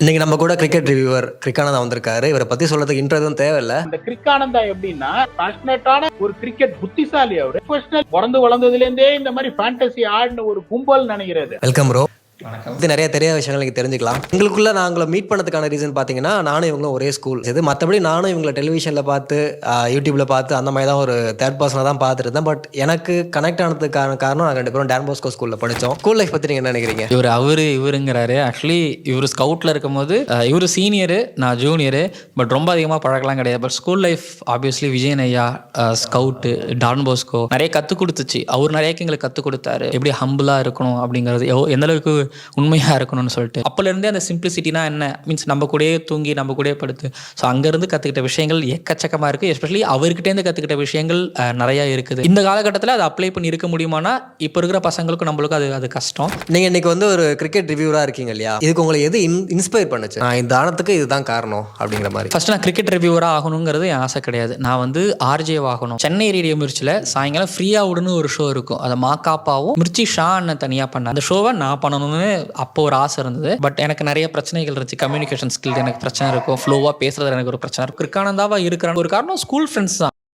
இன்னைக்கு நம்ம கூட கிரிக்கெட் ரிவ்யூவர் கிரிக்கானந்தா வந்திருக்காரு. இவரை பத்தி சொல்றதுக்கு இன்ட்ரோ எதுவும் தேவையில்ல. இந்த கிரிக்கானந்தா எப்படின்னா பேஷனேட்டான ஒரு கிரிக்கெட் புத்திசாலி. அவரு ப்ரொஃபஷனல் பிறந்து வளர்ந்ததுல இருந்தே இந்த மாதிரி ஃபேண்டசி ஆடின ஒரு கும்பல் நினைக்கிறது. Welcome bro. இது நிறைய தெரியாத விஷயங்கள் நீங்க தெரிஞ்சுக்கலாம். எங்களுக்குள்ள நாங்கள மீட் பண்ணதுக்கான ரீசன் பாத்தீங்கன்னா, நானும் இவங்களும் ஒரே ஸ்கூல். இது மற்றபடி நானும் இவங்களை டெலிவிஷன்ல பார்த்து யூடியூப்ல பார்த்து அந்த மாதிரி தான் ஒரு தேர்ட் பர்சனாக தான் பார்த்துட்டு இருந்தேன். பட் எனக்கு கனெக்ட் ஆனதுக்கான காரணம் நாங்கள் 2 பேரும் டான் பாஸ்கோ ஸ்கூல்ல படித்தோம். ஸ்கூல் லைஃப் பத்தி நீங்க என்ன நினைக்கிறீங்க? இவருங்கிறாரு. ஆக்சுவலி இவர் ஸ்கவுட்ல இருக்கும்போது இவர் சீனியரு, நான் ஜூனியரு. பட் ரொம்ப அதிகமாக பழக்கலாம் கிடையாது. But school life obviously Vijayan ஐயா ஸ்கவுட்டு டான் பாஸ்கோ நிறைய கற்றுக் கொடுத்துச்சு. அவர் நிறைய எங்களுக்கு கற்றுக் கொடுத்தாரு, எப்படி ஹம்பிளாக இருக்கணும் அப்படிங்கிறது, எந்த அளவுக்கு உண்மையாக இருக்கணும்னு சொல்லிட்டு. அப்போலேருந்தே அந்த சிம்பிளிசிட்டினா என்ன மீன்ஸ் நம்ம கூடயே தூங்கி நம்ம கூடயே படுத்து. ஸோ அங்கேருந்து கற்றுக்கிட்ட விஷயங்கள் எக்கச்சக்கமாக இருக்குது. எஸ்பெஷலி அவர்கிட்டேருந்து கற்றுக்கிட்ட விஷயங்கள் நிறையா இருக்குது. இந்த காலகட்டத்தில் அதை அப்ளை பண்ணி இருக்க முடியுமானா இப்போ இருக்கிற பசங்களுக்கும் நம்மளுக்கும் அது கஷ்டம். நீங்கள் இன்னைக்கு வந்து ஒரு கிரிக்கெட் ரிவ்யூவராக இருக்கீங்க இல்லையா? இதுக்கு உங்களை எது இன்ஸ்பயர் பண்ணுச்சு? இந்த ஆனத்துக்கு இதுதான் காரணம் அப்படிங்கிற மாதிரி. ஃபர்ஸ்ட் நான் கிரிக்கெட் ரிவ்யூவராக ஆகணுங்கிறது என் ஆசை கிடையாது. நான் வந்து ஆர்ஜே ஆகணும். சென்னை ரேடியோ மிர்ச்சில் சாயங்காலம் ஃப்ரீயாக விடுன்னு ஒரு ஷோ இருக்கும். அதை மாக்காப்பாவும் மிர்ச்சி ஷா அண்ணன் தனியாக பண்ணேன். அந்த ஷோவை நான் பண்ணணும்னு அப்போ ஒரு ஆசை இருந்தது. பட் எனக்கு நிறைய பிரச்சனைகள் இருந்துச்சு. கம்யூனிகேஷன் ஸ்கில் எனக்கு பிரச்சனை இருக்கும், ஃப்ளோவாக பேசுறது எனக்கு ஒரு பிரச்சனை இருக்கும். கிரிக்கானந்தாவா இருக்கிற ஒரு காரணம் ஸ்கூல் ஃப்ரெண்ட்ஸ் தான்.